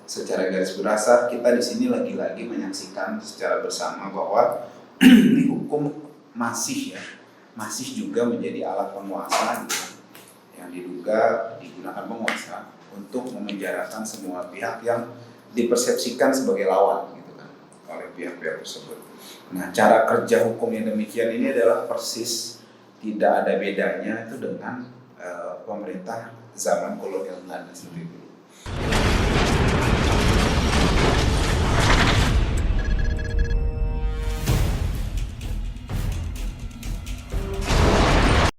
secara garis besar kita di sini lagi-lagi menyaksikan secara bersama bahwa di hukum masih juga menjadi alat penguasa gitu, yang diduga digunakan penguasa untuk memenjarakan semua pihak yang dipersepsikan sebagai lawan gitu kan oleh pihak-pihak tersebut. Nah, cara kerja hukum yang demikian ini adalah persis tidak ada bedanya itu dengan pemerintah zaman kolonial Belanda seperti itu.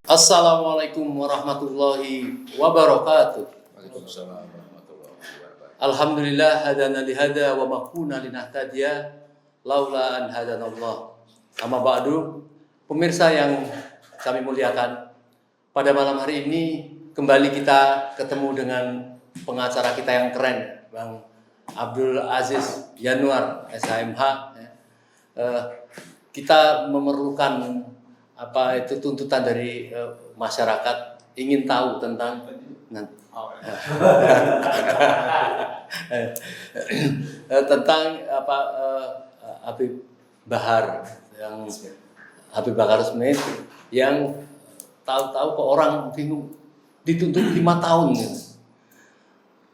Assalamualaikum warahmatullahi wabarakatuh. Waalaikumsalam warahmatullahi wabarakatuh. Alhamdulillah hadana lihada wa ma kunna linahtadiya laula an hadanallah. Amma ba'du, pemirsa yang kami muliakan, pada malam hari ini kembali kita ketemu dengan pengacara kita yang keren, Bang Abdul Aziz Yanuar, SHMH. Kita memerlukan tuntutan dari masyarakat, ingin tahu tentang tentang Habib Bahar Smith yang tahu-tahu kok orang bingung dituntut 5 tahun gitu.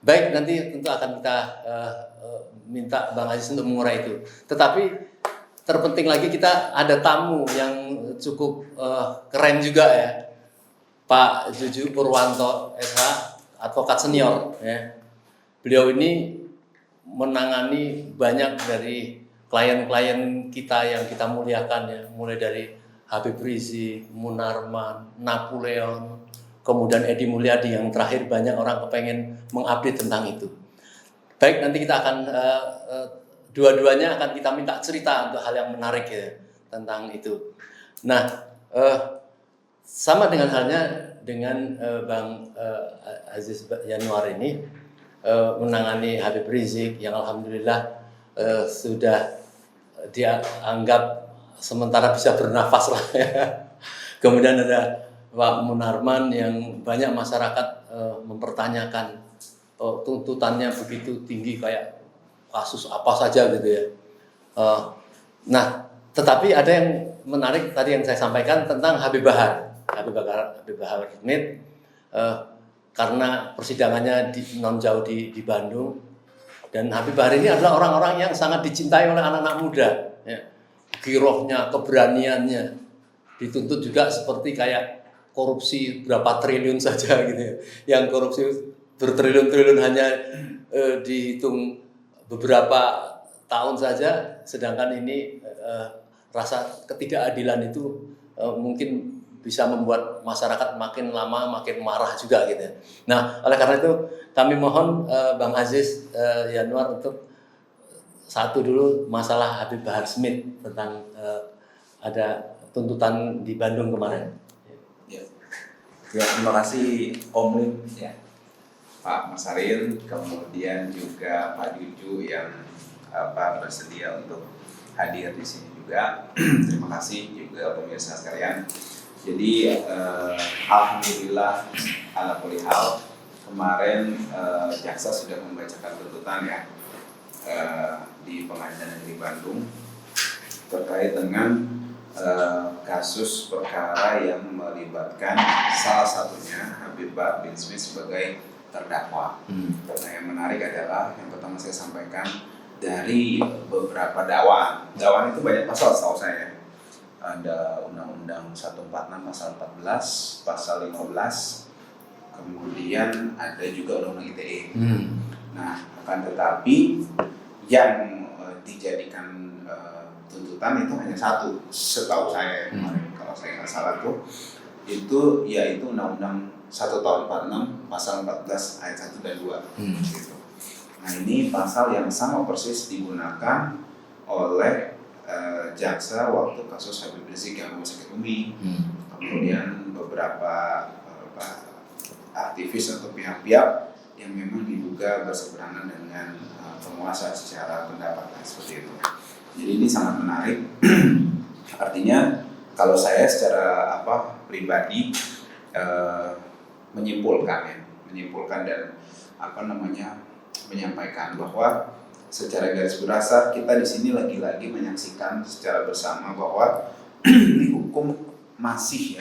Baik, nanti tentu akan kita minta Bang Aziz untuk mengurai itu. Tetapi terpenting lagi, kita ada tamu yang cukup keren juga ya, Pak Juju Purwanto SH, advokat senior ya. Beliau ini menangani banyak dari klien-klien kita yang kita muliakan ya, mulai dari Habib Rizik, Munarman, Napoleon, kemudian Edi Mulyadi, yang terakhir banyak orang kepengen mengupdate tentang itu. Baik, nanti kita akan dua-duanya akan kita minta cerita untuk hal yang menarik ya tentang itu. Nah, sama dengan halnya dengan Bang Aziz Yanuar ini menangani Habib Rizik yang alhamdulillah sudah dianggap sementara bisa bernafas lah ya. Kemudian ada Pak Munarman yang banyak masyarakat mempertanyakan tuntutannya begitu tinggi, kayak kasus apa saja gitu ya. Nah, tetapi ada yang menarik tadi yang saya sampaikan tentang Habib Bahar Smith, karena persidangannya non jauh di Bandung, dan Habib Bahar ini adalah orang-orang yang sangat dicintai oleh anak-anak muda ya. Girohnya, keberaniannya, dituntut juga seperti kayak korupsi berapa triliun saja gitu ya. Yang korupsi bertriliun-triliun hanya dihitung beberapa tahun saja, sedangkan ini rasa ketidakadilan itu mungkin bisa membuat masyarakat makin lama makin marah juga gitu. Nah, oleh karena itu kami mohon Bang Aziz Yanuar untuk satu dulu masalah Habib Bahar Smith tentang ada tuntutan di Bandung kemarin. Ya, terima kasih Om Lim ya, Pak Mas Aril, kemudian juga Pak Juju yang bersedia untuk hadir di sini juga. Terima kasih juga pemirsa sekalian. Jadi alhamdulillah ala kulli hal, kemarin jaksa sudah membacakan tuntutan ya di Pengadilan Negeri Bandung terkait dengan kasus perkara yang melibatkan salah satunya Habib Bahar bin Smith sebagai terdakwa. Nah, yang menarik adalah yang pertama saya sampaikan dari beberapa dakwaan. Dakwaan itu banyak pasal setahu saya. Ada Undang-Undang 146 pasal 14, pasal 15, kemudian ada juga Undang-Undang ITE. Nah, akan tetapi yang dijadikan tuntutan itu hanya satu, setahu saya kemarin, kalau saya nggak salah tuh, itu yaitu Undang-Undang 1 tahun 46 pasal 14 ayat 1 dan 2 gitu. Nah, ini pasal yang sama persis digunakan oleh jaksa waktu kasus Habib Rizik yang rumah sakit Umi. Kemudian beberapa aktivis atau pihak-pihak yang memang diduga berseberangan dengan penguasa secara pendapat seperti itu. Jadi ini sangat menarik. Artinya kalau saya secara pribadi menyimpulkan dan menyampaikan bahwa secara garis besar kita di sini lagi-lagi menyaksikan secara bersama bahwa hukum masih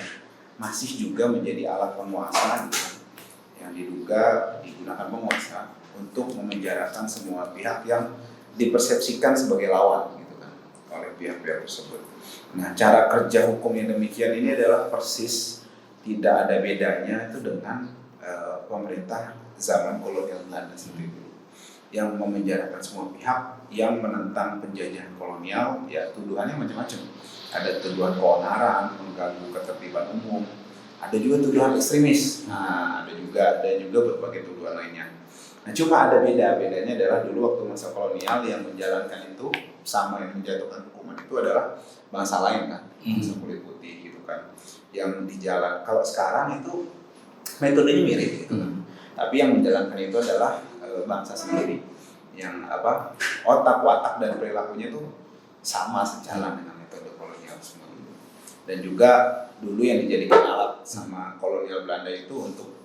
juga menjadi alat penguasa gitu, yang diduga digunakan penguasa untuk memenjarakan semua pihak yang dipersepsikan sebagai lawan gitu kan oleh pihak-pihak tersebut. Nah, cara kerja hukum yang demikian ini adalah persis tidak ada bedanya itu dengan pemerintah zaman kolonial Belanda sendiri dulu, yang memenjarakan semua pihak yang menentang penjajahan kolonial. Ya, tuduhannya macam-macam. Ada tuduhan keonaran, mengganggu ketertiban umum, ada juga tuduhan ekstremis. Nah, ada juga berbagai tuduhan lainnya. Nah, cuma ada bedanya adalah dulu waktu masa kolonial yang menjalankan itu sama yang menjatuhkan hukuman itu adalah bangsa lain kan, bangsa kulit putih gitu kan, yang dijalan. Kalau sekarang itu metodenya mirip gitu kan, tapi yang menjalankan itu adalah bangsa sendiri, yang otak watak dan perilakunya itu sama sejalan dengan metode kolonial semua dulu. Dan juga dulu yang dijadikan alat sama kolonial Belanda itu untuk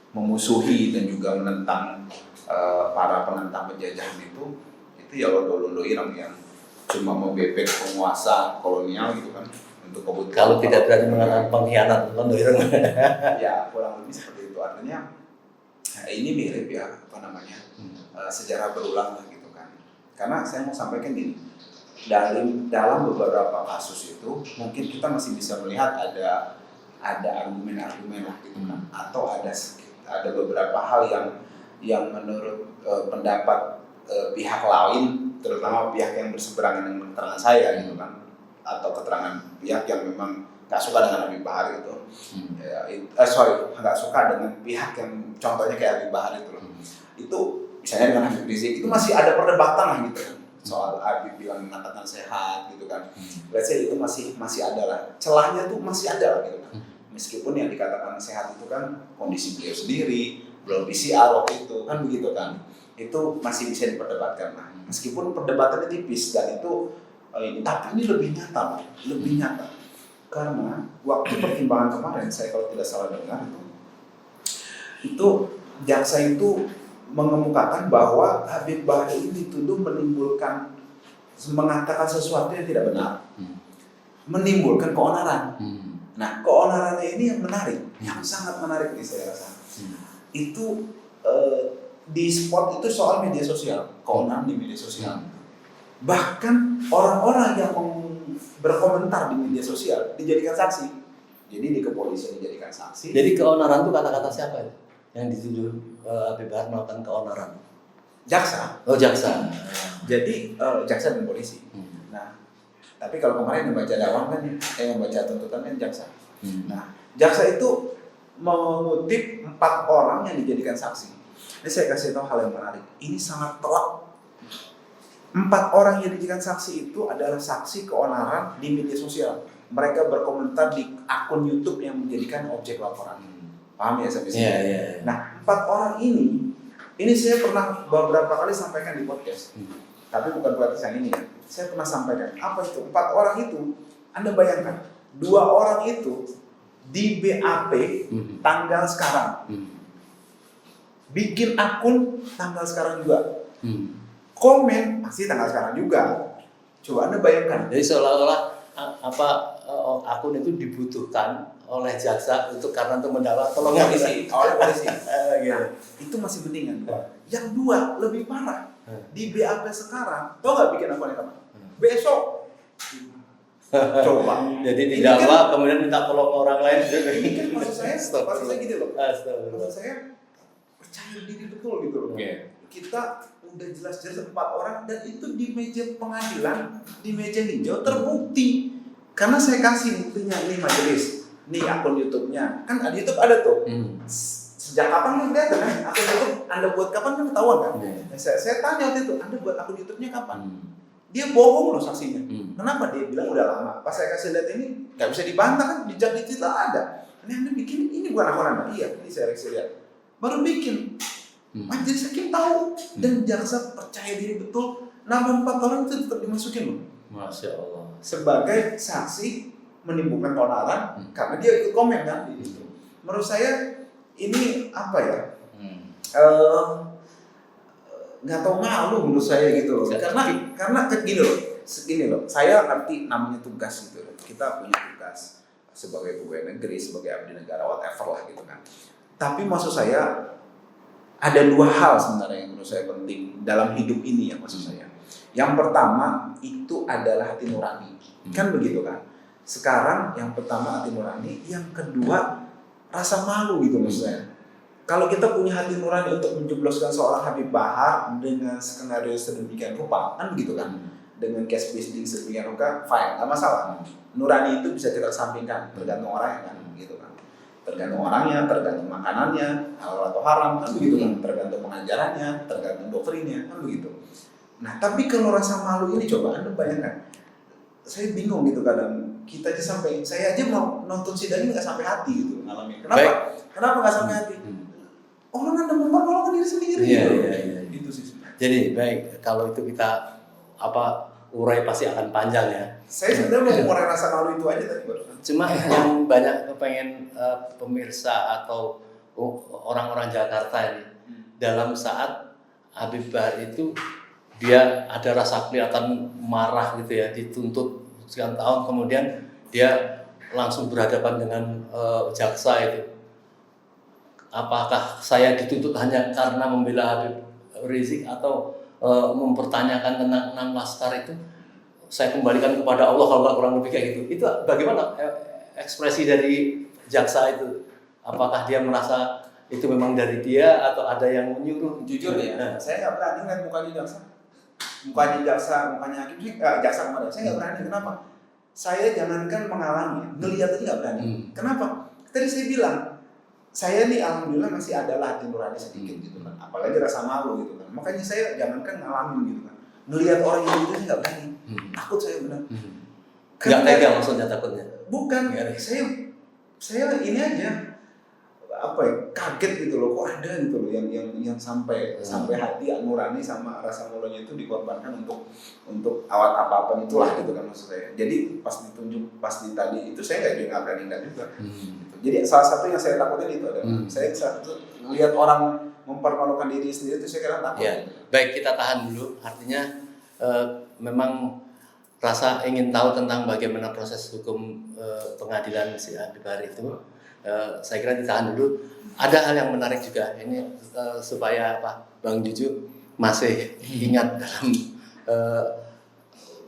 memusuhi dan juga menentang para penentang penjajahan itu ya londo-londo ireng yang cuma mau bebek penguasa kolonial gitu kan untuk kebutuhan. Kalau tidak berani mengatakan pengkhianat londo ireng. Ya kurang lebih seperti itu. Artinya ini mirip ya sejarah berulang lah gitu kan. Karena saya mau sampaikan gini, dalam beberapa kasus itu mungkin kita masih bisa melihat ada argumen-argumen lah gitu kan, atau ada beberapa hal yang menurut pendapat pihak lain, terutama pihak yang berseberangan dengan keterangan saya gitu kan, atau keterangan pihak yang memang nggak suka dengan Habib Bahar itu, nggak suka dengan pihak yang contohnya kayak Habib Bahar itu loh. Itu misalnya dengan Habib Rizik itu masih ada perdebatan lah gitu kan, soal Habib bilang mengatakan sehat gitu kan. Let's say itu masih ada lah, celahnya tuh masih ada lah gitu kan. Meskipun yang dikatakan sehat itu kan kondisi beliau sendiri, belum PCR waktu itu kan begitu kan, itu masih bisa diperdebatkan lah. Meskipun perdebatannya tipis dan itu tapi ini lebih nyata karena waktu pertimbangan kemarin saya kalau tidak salah dengar itu jaksa itu mengemukakan bahwa Habib Bahar ini dituduh mengatakan sesuatu yang tidak benar, menimbulkan keonaran. Nah, keonarannya ini yang menarik, yang sangat menarik nih saya rasa. Itu di spot itu soal media sosial, keonaran di media sosial. Bahkan orang-orang yang berkomentar di media sosial dijadikan saksi. Jadi di kepolisian dijadikan saksi. Jadi keonaran itu kata-kata siapa ya? Yang dituduh Habib Bahar melakukan keonaran? Jaksa. Oh, jaksa. Jadi jaksa dan polisi. Nah, tapi kalau kemarin yang baca dakwaan kan, yang baca tuntutan kan jaksa. Nah, jaksa itu mengutip 4 orang yang dijadikan saksi. Ini saya kasih tahu hal yang menarik. Ini sangat telak. 4 orang yang dijadikan saksi itu adalah saksi keonaran di media sosial. Mereka berkomentar di akun YouTube yang menjadikan objek laporan. Paham ya sampai sini? Yeah. Nah, 4 orang ini saya pernah beberapa kali sampaikan di podcast. Tapi bukan podcast yang ini ya. Saya pernah sampaikan. Apa itu? 4 orang itu, Anda bayangkan, 2 orang itu di BAP tanggal sekarang. Bikin akun tanggal sekarang juga. Komen pasti tanggal sekarang juga. Coba Anda bayangkan. Jadi seolah-olah akun itu dibutuhkan oleh jaksa karena untuk mendakwa tolong polisi. Gitu. Itu masih mendingan. Yang 2 lebih parah. Di BAP sekarang, tau nggak bikin akunnya kapan? Besok. Coba. Jadi didakwa kemudian minta tolong orang lain. Ini kan maksud saya gini loh. Maksud saya percaya diri betul gitu loh. Kita udah jelas-jelas 4 orang dan itu di meja pengadilan, di meja hijau terbukti. Karena saya kasih buktinya, ini majelis, nih akun YouTube-nya. Kan di YouTube ada tuh. Sejak kapan lu lihat kan? Akun YouTube Anda buat kapan kan ketahuan kan? Saya tanya waktu itu, Anda buat akun YouTube-nya kapan? Dia bohong loh saksinya. Kenapa? Dia bilang udah lama. Pas saya kasih lihat ini, nggak bisa dibantah kan? Jejak digital ada. Ini Anda bikin, ini bukan akun Anda. Iya, ini saya lihat. Baru bikin. Majelis hakim tahu dan jaksa percaya diri betul. Nama 4 orang itu tetap dimasukin loh. Masya Allah. Sebagai saksi menimbulkan keonaran karena dia ikut komen kan di situ. Menurut saya ini apa ya? nggak tahu malu menurut saya gitu loh. Karena gini loh, saya ngerti namanya tugas gitu loh. Kita punya tugas sebagai pegawai negeri, sebagai abdi negara, whatever lah gitu kan. Tapi maksud saya ada dua hal sebenarnya yang menurut saya penting dalam hidup ini ya maksud saya. Yang pertama itu adalah hati nurani, kan begitu kan. Sekarang yang pertama hati nurani, yang kedua rasa malu gitu maksud saya. Kalau kita punya hati nurani untuk menjebloskan seorang Habib Bahar dengan skenario sedemikian rupa, kan begitu kan? Dengan case building sedemikian rupa, fine, nggak masalah. Nurani itu bisa kita sampingkan, tergantung orangnya kan, gitu kan? Tergantung orangnya, tergantung makanannya, halal atau haram, kan begitu kan? Tergantung pengajarannya, tergantung doktrinnya, kan begitu. Nah, tapi kalau rasa malu ini coba Anda bayangkan, saya bingung gitu kadang. Kita aja saya aja mau nonton sidang ini nggak sampai hati gitu ngalamin. Kenapa? Kenapa nggak sampai hati? Orang Anda mempermalukan diri sendiri. Iya. Itu sih. Jadi baik, kalau itu kita urai pasti akan panjang ya. Saya sebenarnya mau mengurai rasa malu itu aja tadi barusan. Cuma yang banyak kepengen pemirsa atau orang-orang Jakarta ini dalam saat Habib Bahar itu dia ada rasa kelihatan marah gitu ya, dituntut sekian tahun, kemudian dia langsung berhadapan dengan jaksa itu. Apakah saya dituntut hanya karena membela Habib Rizik atau mempertanyakan tentang 6 laskar itu? Saya kembalikan kepada Allah kalau nggak kurang lebih kayak gitu. Itu bagaimana ekspresi dari jaksa itu? Apakah dia merasa itu memang dari dia atau ada yang menyuruh? Jujur ya, saya nggak berani ngeliat mukanya jaksa, mukanya hakim, jaksa kemarin. Saya nggak berani. Kenapa? Saya jangankan mengalami, ngelihat aja nggak berani. Kenapa? Tadi saya bilang, saya nih alhamdulillah masih ada hati nurani sedikit gitu kan. Apalagi rasa malu gitu kan. Makanya saya jangankan ngalamin gitu kan. Ngelihat orang yang gitu saya nggak berani. Takut saya benar. Nggak tega maksudnya takutnya? Bukan. Saya ini aja kaget gitu loh, kok ada gitu loh yang sampai hati nurani sama rasa malunya itu dikorbankan untuk awat apa-apa itulah gitu kan maksud saya. Jadi pas tadi itu saya nggak berani juga. Jadi salah satu yang saya takutin itu adalah saya melihat orang mempermalukan diri sendiri itu saya kira takut. Ya. Baik, kita tahan dulu. Artinya memang rasa ingin tahu tentang bagaimana proses hukum pengadilan si Habib Bahar itu, saya kira ditahan dulu. Ada hal yang menarik juga ini supaya Bang Juju masih ingat dalam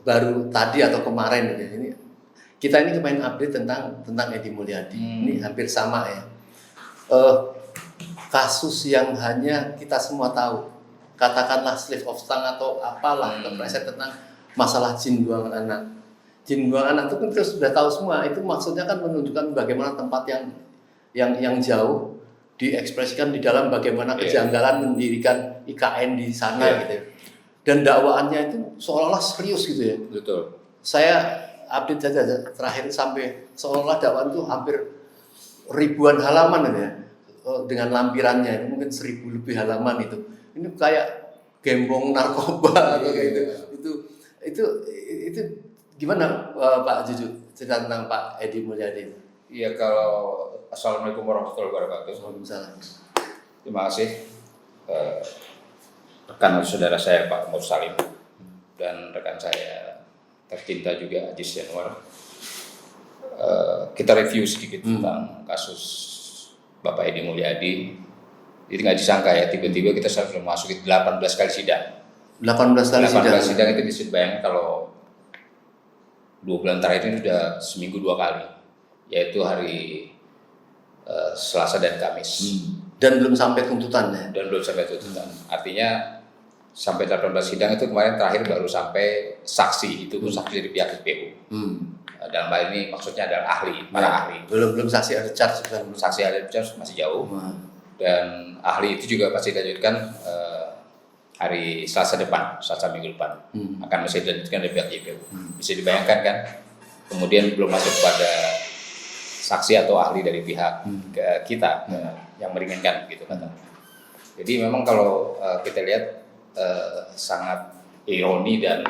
baru tadi atau kemarin ya, ini kita ini kemarin update tentang Edi Mulyadi. Ini hampir sama ya. Kasus yang hanya kita semua tahu, katakanlah slip of tongue atau apalah, terpreset tentang masalah jin buangan anak. Jin buangan anak itu kan kita sudah tahu semua. Itu maksudnya kan menunjukkan bagaimana tempat yang jauh diekspresikan di dalam bagaimana kejanggalan mendirikan IKN di sana gitu. Dan dakwaannya itu seolah-olah serius gitu ya. Betul. Saya update saja terakhir sampai seolah-olah dakwaan itu hampir ribuan halaman ya, dengan lampirannya mungkin 1000 lebih halaman itu. Ini kayak gembong narkoba atau kayak gitu. Itu gimana Pak Juju cerita tentang Pak Edi Mulyadi? Iya, kalau Assalamualaikum warahmatullahi wabarakatuh. Waalaikumsalam. Terima kasih rekan saudara saya Pak Mursalim dan rekan saya tercinta juga Aziz Yanuar. Kita review sedikit tentang kasus Bapak Edi Mulyadi. Jadi nggak disangka ya, tiba-tiba kita sudah memasuki 18 kali sidang. 18 kali sidang itu bisa bayangkan kalau 2 bulan terakhir ini sudah seminggu 2 kali, yaitu hari Selasa dan Kamis. Dan belum sampai tuntutan ya? Dan belum sampai tuntutan. Artinya sampai 18 sidang itu kemarin terakhir baru sampai saksi, itu pun saksi dari pihak IPU. Dalam hal ini maksudnya adalah para ahli. Belum saksi ahli charge kan? Saksi ahli charge masih jauh. Dan ahli itu juga pasti dilanjutkan hari Selasa depan, Selasa minggu depan. Akan masih dilanjutkan dari pihak IPU. Bisa dibayangkan kan? Kemudian belum masuk pada saksi atau ahli dari pihak kita yang meringankan gitu kata. Jadi memang kalau kita lihat sangat ironi dan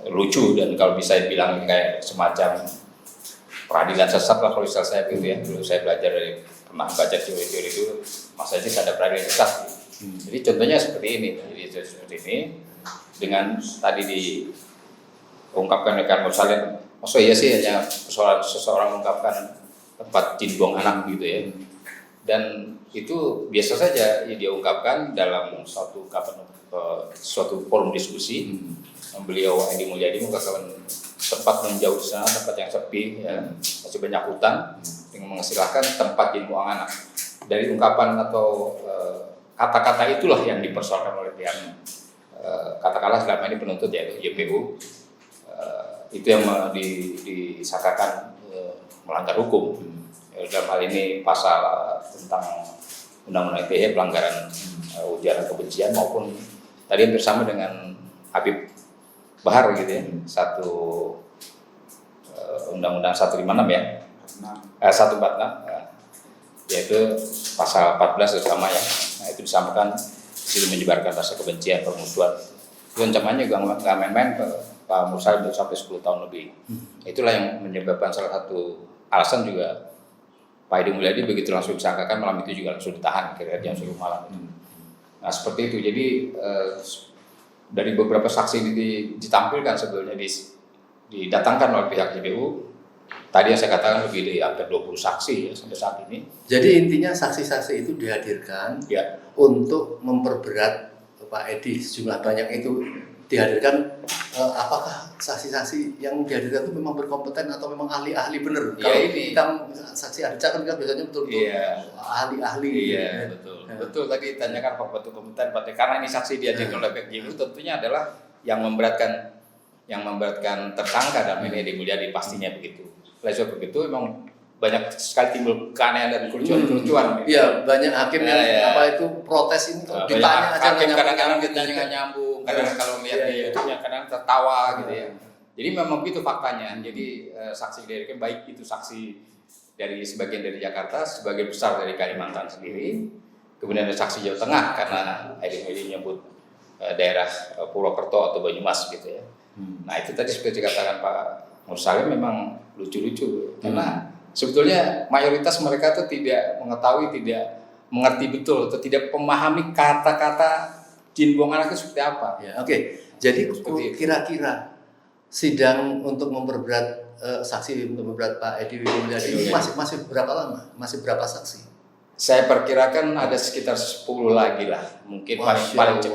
lucu, dan kalau bisa dibilang kayak semacam peradilan sesat lah kalau istilah saya gitu ya. Dulu saya belajar pernah baca teori-teori itu, masa sih ada peradilan sesat. Jadi contohnya seperti ini. Jadi seperti ini dengan tadi diungkapkan oleh Kang Mursalin, maksudnya iya sih hanya persoalan seseorang mengungkapkan tempat jin buang anak gitu ya. Dan itu biasa saja ya, dia ungkapkan dalam suatu forum diskusi. Beliau Edi Mulyadi mengungkapkan tempat menjauh di sana, tempat yang sepi, ya, masih banyak hutan, dengan mengestilahkan tempat jin buang anak. Dari ungkapan atau kata-kata itulah yang dipersoalkan oleh pihak katakanlah selama ini penuntut yaitu YPU, itu yang disangkakan melanggar hukum. Dalam hal ini pasal tentang Undang-Undang ITE pelanggaran ujaran kebencian maupun tadi yang bersama dengan Habib Bahar gitu ya, satu Undang-Undang 156 ya, 146 yaitu pasal 14 sama ya. Nah, itu disampaikan itu menyebarkan rasa kebencian, permusuhan. Itu ancamannya juga nggak main-main, Pak Mursal sampai 10 tahun lebih. Itulah yang menyebabkan salah satu alasan juga Pak Edi Mulyadi begitu langsung disangkakan, malam itu juga langsung ditahan kira-kira jam 10 malam. Nah seperti itu. Jadi dari beberapa saksi ini ditampilkan sebetulnya didatangkan oleh pihak JPU. Tadi yang saya katakan lebih dari hampir 20 saksi ya sampai saat ini. Jadi intinya saksi-saksi itu dihadirkan Ya. untuk memperberat Pak Edi, sejumlah banyak itu dihadirkan. Apakah saksi-saksi yang dihadirkan itu memang berkompeten atau memang ahli-ahli benar? Ya, Kalau ini. kita saksi Arca kan biasanya betul-betul ahli-ahli. Iya, betul. Betul tadi tanyakan Pak Batu kompeten Pak, karena ini saksi dihadirkan oleh pihak JPU tentunya adalah yang memberatkan tersangka dalam ini Edi Mulyadi pastinya begitu. Oleh sebab begitu memang banyak sekali timbul keanehan dan kelucuan. Iya, banyak hakim yang apa itu protes ini kalau ditanya aja hakim kadang-kadang ditanya nggak nyambung, kadang kalau melihat di YouTube-nya kadang tertawa gitu ya. Jadi memang begitu faktanya. Jadi saksi dari baik itu saksi dari sebagian dari Jakarta, sebagian besar dari Kalimantan sendiri. Kemudian ada saksi Jawa Tengah karena Edi menyebut daerah Purwokerto atau Banyumas gitu ya. Nah itu tadi seperti dikatakan Pak Mursalin memang lucu-lucu karena sebetulnya mayoritas mereka tuh tidak mengetahui, tidak mengerti betul atau tidak memahami kata-kata jin buang anak itu seperti apa. Ya, oke. Jadi kira-kira sidang untuk memperberat saksi untuk memperberat Pak Edi Mulyadi ini masih berapa lama? Masih berapa saksi? Saya perkirakan ada sekitar 10 lagi lah. Mungkin paling cepat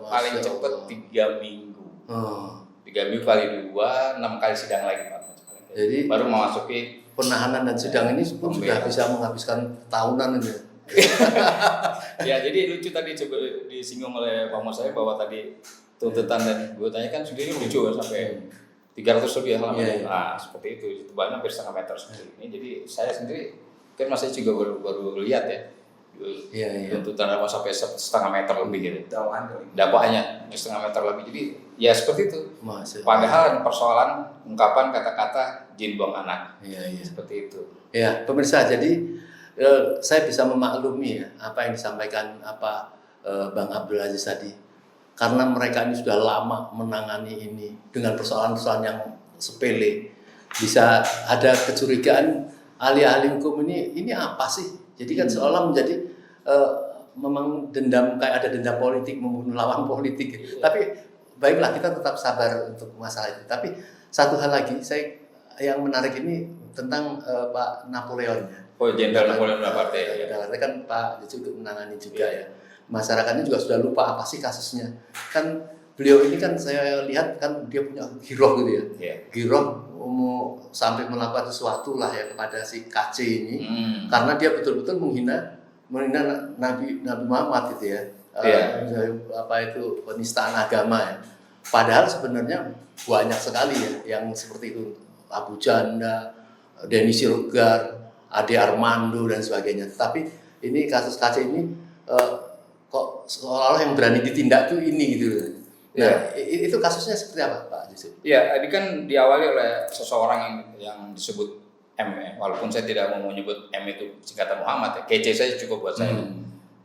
3 minggu. 3 minggu kali 2, 6 kali sidang lagi Pak. Jadi baru memasuki penahanan dan sidang ini pun sudah bisa menghabiskan tahunan ini. Ya jadi lucu tadi coba disinggung oleh Pak Mas saya bahwa tadi tuntutan dan gue tanya kan sendiri lucu kan sampai 300 lebih halaman. Nah seperti itu tebalnya hampir setengah meter seperti ini. Jadi saya sendiri kan masih juga baru lihat ya. Tuntutan apa sampai setengah meter lebih gitu. Dakwaannya setengah meter lebih. Jadi ya seperti itu. Padahal persoalan ungkapan kata-kata jin buang anak. Seperti itu. Ya, pemirsa, jadi saya bisa memaklumi ya apa yang disampaikan Bang Abdul Aziz tadi. Karena mereka ini sudah lama menangani ini dengan persoalan-persoalan yang sepele. Bisa ada kecurigaan ahli-ahli hukum ini apa sih? Jadi kan seolah menjadi memang dendam, kayak ada dendam politik, membunuh lawan politik. Tapi baiklah, kita tetap sabar untuk masalah itu. Tapi satu hal lagi, yang menarik ini tentang Pak Napoleon. Jenderal Napoleon Bonaparte. Jakarta kan Pak Jokowi menangani juga ya. Masyarakatnya juga sudah lupa apa sih kasusnya. Kan beliau ini kan saya lihat kan dia punya giroh gitu ya. Giroh mau sampai melakukan sesuatu lah ya kepada si KC ini. Karena dia betul-betul menghina Nabi Muhammad gitu ya. Apa itu penistaan agama ya. Padahal sebenarnya banyak sekali ya yang seperti itu. Abu Janda, Denny Siregar, Ade Armando dan sebagainya. Tapi ini kasus KC ini kok seolah-olah yang berani ditindak tuh ini gitu. Nah, itu kasusnya seperti apa Pak Yusuf? Iya, ini kan diawali oleh seseorang yang disebut M ya. Walaupun saya tidak mau menyebut M itu singkatan Muhammad ya. KC saja cukup buat saya.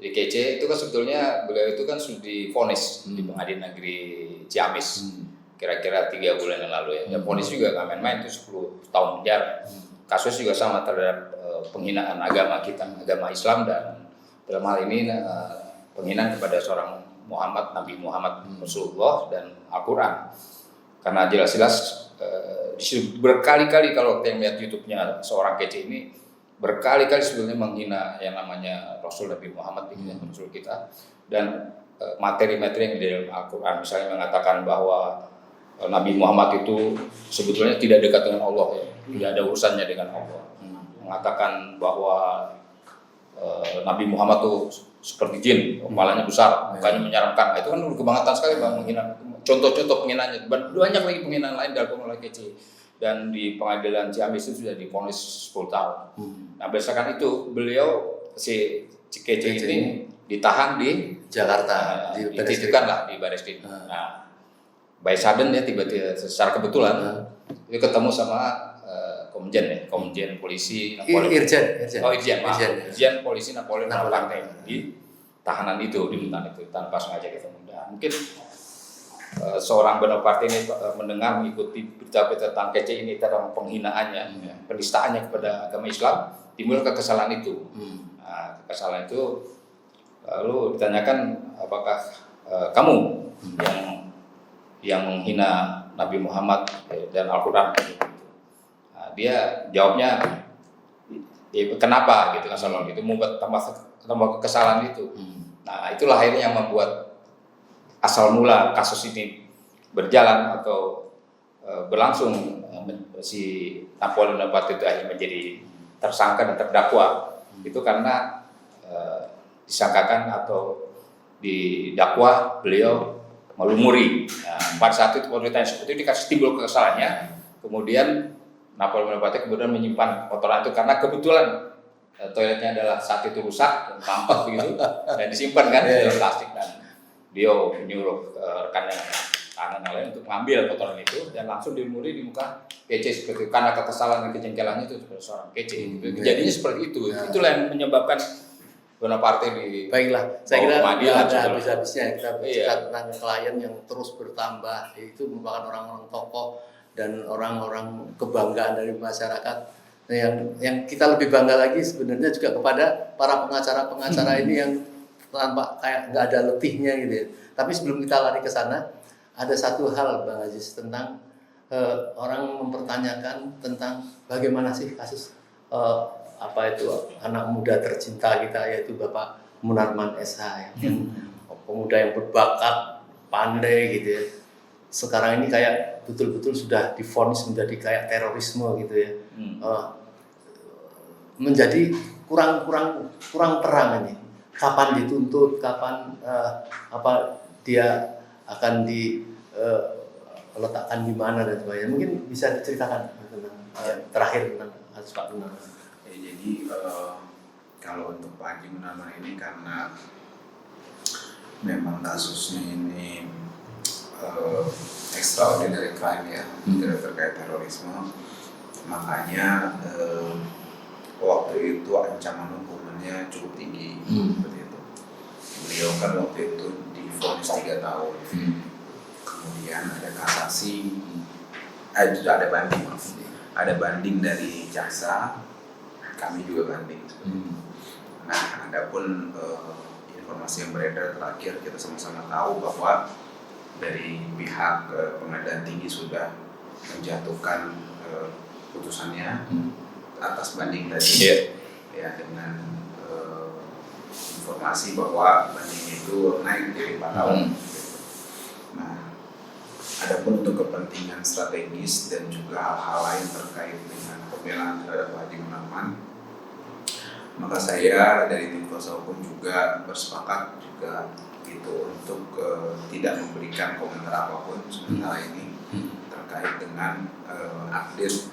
Jadi KC itu kan sebetulnya beliau itu kan sudah divonis di Pengadilan Negeri Ciamis. Kira-kira 3 bulan yang lalu ya. Dan vonis juga nggak main-main itu 10 tahun penjara. Kasus juga sama terhadap penghinaan agama kita, agama Islam dan dalam hal ini penghinaan kepada seorang Muhammad, Nabi Muhammad Rasulullah dan Al-Quran. Karena jelas-jelas berkali-kali kalau kita melihat YouTube-nya seorang kece ini, berkali-kali sebenarnya menghina yang namanya Rasul Nabi Muhammad, Rasul kita, dan materi-materi yang di dalam Al-Quran misalnya mengatakan bahwa Nabi Muhammad itu sebetulnya tidak dekat dengan Allah, ya. Tidak ada urusannya dengan Allah. Mengatakan bahwa Nabi Muhammad itu seperti jin, kepalanya besar, mukanya menyeramkan. Itu kan kebangetan sekali Bang, menghina. Contoh-contoh penghinaannya. Banyak lagi penghinaan lain dalam pengolahan kece. Dan di pengadilan Ciamis itu sudah divonis 10 tahun. Nah, berdasarkan itu beliau si kece ini ditahan di Jakarta, dititipkan lah di Bareskrim. Nah, by sudden ya tiba-tiba secara kebetulan itu ketemu sama Komjen polisi Irjen polisi Napoleon Bonaparte di tahanan itu, di rutan itu tanpa sengaja ketemu. Nah, mungkin seorang Bonaparte ini mendengar mengikuti berita-berita tentang kece ini tentang penghinaannya, penistaannya kepada agama Islam, timbul kekesalan itu. Nah, kekesalan itu lalu ditanyakan apakah kamu yang menghina Nabi Muhammad dan Al-Quran. Nah, dia jawabnya kenapa gitu kan, selalu gitu membuat tambah kekesalan itu. Nah, itulah akhirnya yang membuat asal mula kasus ini berjalan atau berlangsung, si Napoleon Bonaparte itu akhirnya menjadi tersangka dan terdakwa. Itu karena disangkakan atau didakwa beliau melumuri. Nah, pada saat itu pemerintahan seperti itu dikasih timbul kekesalannya, kemudian Napoleon Bonaparte kemudian menyimpan kotoran itu karena kebetulan toiletnya adalah saat itu rusak, mampet begitu, dan disimpan kan di dalam plastik. Dan dia menyuruh rekannya kanan lain untuk mengambil kotoran itu dan langsung dilumuri di muka kece seperti itu. Karena kekesalan dan kejengkelannya itu sebagai seorang kece. Jadinya seperti itu. Itulah yang menyebabkan Bonaparte di Baiklah, saya kira pengadilan ada habis-habisnya kita berbicara tentang klien yang terus bertambah. Itu merupakan orang-orang tokoh dan orang-orang kebanggaan dari masyarakat. Nah, yang kita lebih bangga lagi sebenarnya juga kepada para pengacara-pengacara ini yang tanpa kayak nggak ada letihnya gitu ya. Tapi sebelum kita lari ke sana, ada satu hal Bang Aziz tentang orang mempertanyakan tentang bagaimana sih kasus apa itu anak muda tercinta kita yaitu Bapak Munarman SH yang pemuda yang berbakat, pandai gitu ya. Sekarang ini kayak betul-betul sudah divonis menjadi kayak terorisme gitu ya. Menjadi kurang terang ini. Kapan dituntut, kapan dia akan diletakkan di mana dan sebagainya. Mungkin bisa diceritakan tentang terakhir tentang kasus Pak Munarman. Jadi kalau untuk Pak Haji Munarman ini karena memang kasusnya ini extraordinary crime ya, terkait terorisme, makanya waktu itu ancaman hukumannya cukup tinggi seperti itu. Beliau kan waktu itu divonis 3 tahun, kemudian ada kasasi, ada banding, ada banding dari jaksa. Kami juga banding. Nah, adapun informasi yang beredar terakhir kita sama-sama tahu bahwa dari pihak pengadilan tinggi sudah menjatuhkan putusannya atas banding tadi, ya dengan informasi bahwa banding itu naik dari 4 tahun. Nah, adapun untuk kepentingan strategis dan juga hal-hal lain terkait dengan pembelaan terhadap Pak Haji Munarman, maka saya dari tim kuasa hukum juga bersepakat juga gitu untuk tidak memberikan komentar apapun sementara ini terkait dengan update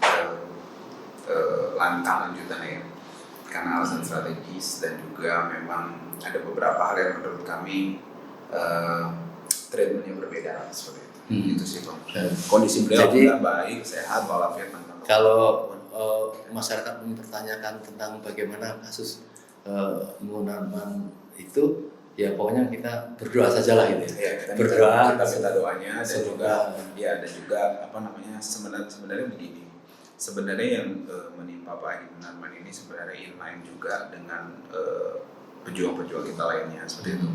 langkah lanjutannya, karena alasan strategis dan juga memang ada beberapa hal yang menurut kami treatmentnya berbeda seperti itu. Itu sih Bang. Kondisi beliau tidak baik, sehat walafiat. Kalau masyarakat mempertanyakan tentang bagaimana kasus Munarman itu, ya pokoknya kita berdoa sajalah ini. Ya, berdoa, kita minta doanya dan juga ya dan juga sebenarnya begini. Sebenarnya yang menimpa Pak Haji Munarman ini sebenarnya inline juga dengan pejuang-pejuang kita lainnya seperti itu.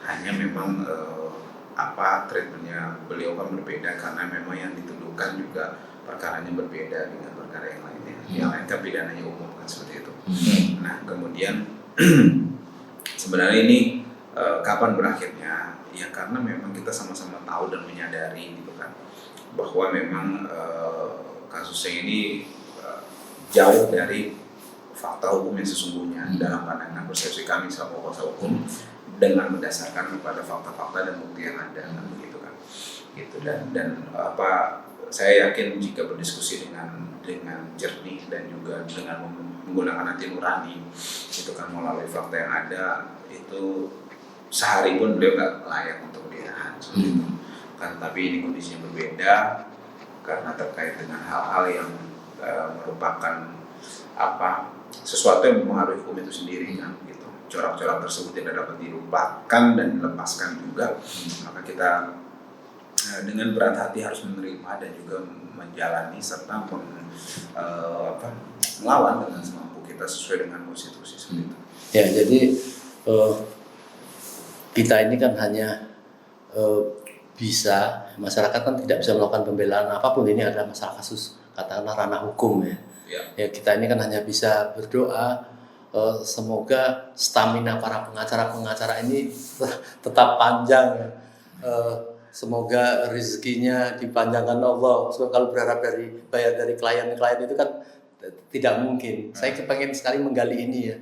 Hanya memang treatmentnya beliau kan berbeda karena memang yang dituduhkan juga perkaranya berbeda dengan perkara yang lainnya. Yang lain kan pidananya umum kan seperti itu. Nah kemudian sebenarnya ini kapan berakhirnya? Ya karena memang kita sama-sama tahu dan menyadari gitu kan bahwa memang kasusnya ini jauh dari fakta hukum yang sesungguhnya dalam pandangan persepsi kami selaku kuasa hukum dengan mendasarkan kepada fakta-fakta dan bukti yang ada kan begitu kan gitu dan saya yakin jika berdiskusi dengan jernih dan juga dengan menggunakan hati nurani itu kan melalui fakta yang ada itu sehari pun beliau nggak layak untuk ditahan itu kan, tapi ini kondisinya berbeda karena terkait dengan hal-hal yang merupakan sesuatu yang mempengaruhi hukum itu sendiri kan gitu. Corak-corak tersebut tidak dapat dilupakan dan dilepaskan juga, maka kita dengan berat hati harus menerima dan juga menjalani serta melawan dengan semampu kita sesuai dengan konstitusi seperti itu. Ya, jadi kita ini kan hanya masyarakat kan tidak bisa melakukan pembelaan apapun, ini adalah masalah kasus katakanlah ranah hukum ya. Ya kita ini kan hanya bisa berdoa semoga stamina para pengacara ini tetap panjang ya. Semoga rezekinya dipanjangkan Allah. So, kalau berharap bayar dari klien itu kan tidak mungkin. Saya pengen sekali menggali ini ya.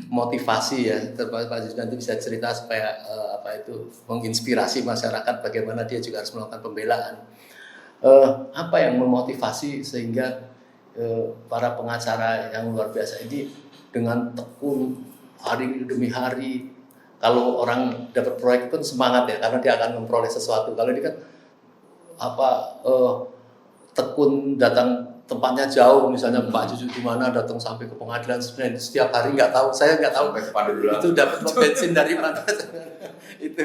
Motivasi ya, Pak Aziz nanti bisa cerita supaya menginspirasi masyarakat bagaimana dia juga harus melakukan pembelaan. Apa yang memotivasi sehingga para pengacara yang luar biasa ini dengan tekun hari demi hari, kalau orang dapat proyek pun semangat ya karena dia akan memperoleh sesuatu. Kalau ini kan tekun datang tempatnya jauh, misalnya Pak Juju di mana datang sampai ke pengadilan sebenarnya setiap hari saya nggak tahu itu dapat bensin dari mana. Itu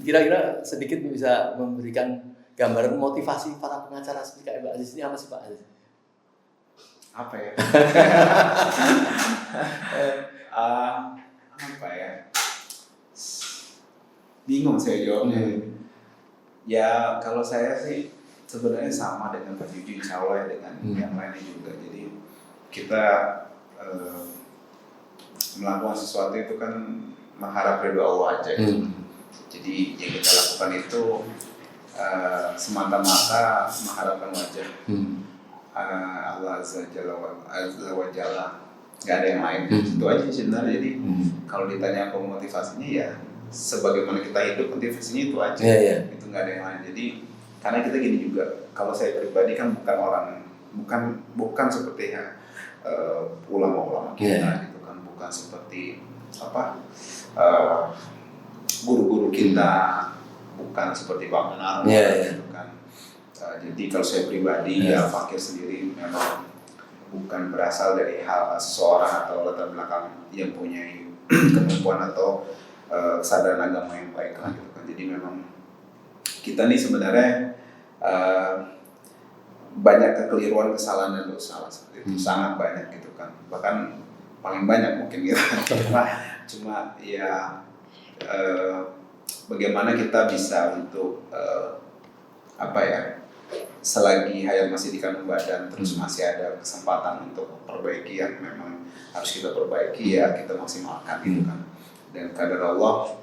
kira-kira sedikit bisa memberikan gambaran motivasi para pengacara seperti kayak Pak Aziz ini apa sih Pak Aziz? Apa ya? Bingung saya jawabnya. Ya kalau saya sih sebenarnya sama dengan Pak Juju, insya Allah ya dengan yang lainnya juga. Jadi kita melakukan sesuatu itu kan mengharap ridho Allah aja gitu. Jadi yang kita lakukan itu semata-mata mengharapkan wajah Allah Azza wa Jalla, nggak ada yang lain. Itu aja sebenarnya. Jadi kalau ditanya apa motivasinya ya sebagaimana kita hidup, motivasinya itu aja. Itu nggak ada yang lain. Jadi karena kita gini juga, kalau saya pribadi kan bukan seperti ulama-ulama kita gitu kan, bukan seperti guru-guru kita, bukan seperti Pak Menar gitu kan. Jadi kalau saya pribadi ya fakir sendiri memang bukan berasal dari hal seseorang atau latar belakang yang punya kemampuan atau kesadaran agama yang baik lah gitu kan. Jadi memang kita nih sebenarnya banyak kekeliruan, kesalahan dan dosa seperti itu, sangat banyak gitu kan. Bahkan paling banyak mungkin gitu. Cuma ya bagaimana kita bisa untuk selagi hayat masih di kandung badan terus masih ada kesempatan untuk perbaiki yang memang harus kita perbaiki ya kita maksimalkan gitu kan. Dan kadar Allah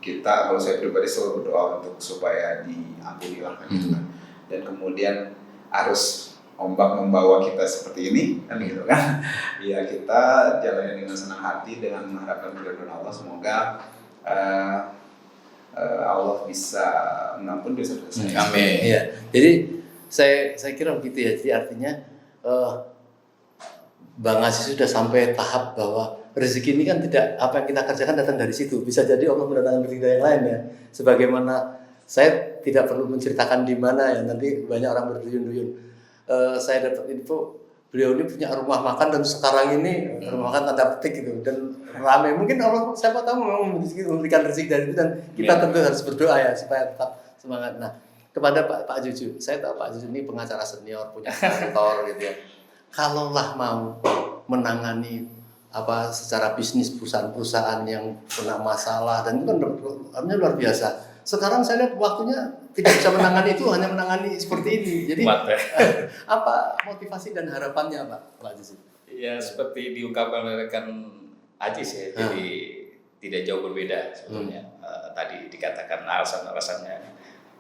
kita, kalau saya pribadi selalu berdoa untuk supaya diampuni lah gitu kan. Dan kemudian arus ombak membawa kita seperti ini kan gitu kan. Ya kita jalani dengan senang hati dengan mengharapkan keridhaan Allah, semoga Allah bisa mengampuni dosa-dosa. Amin. Iya. Jadi saya kira begitu ya. Jadi artinya Bang Aziz sudah sampai tahap bahwa rezeki ini kan tidak apa yang kita kerjakan datang dari situ. Bisa jadi Allah mendatangkan rezeki yang lain ya. Sebagaimana saya tidak perlu menceritakan di mana ya. Nanti banyak orang berduyun-duyun. Saya dapat info beliau ini punya rumah makan dan sekarang ini rumah makan tanda petik gitu dan ramai. Mungkin Allah siapa tahu memang memberikan rezeki dari itu dan kita tentu harus berdoa ya supaya tetap semangat. Nah kepada Pak Juju, saya tahu Pak Juju ini pengacara senior punya kantor gitu ya. Kalaulah mau menangani secara bisnis perusahaan-perusahaan yang kena masalah dan itu kan artinya luar biasa. Sekarang saya lihat waktunya tidak bisa menangani itu, hanya menangani seperti ini. Jadi apa motivasi dan harapannya Pak Aziz? Ya seperti diungkapkan oleh rekan Aziz ya, jadi tidak jauh berbeda sebetulnya. Tadi dikatakan alasan-alasannya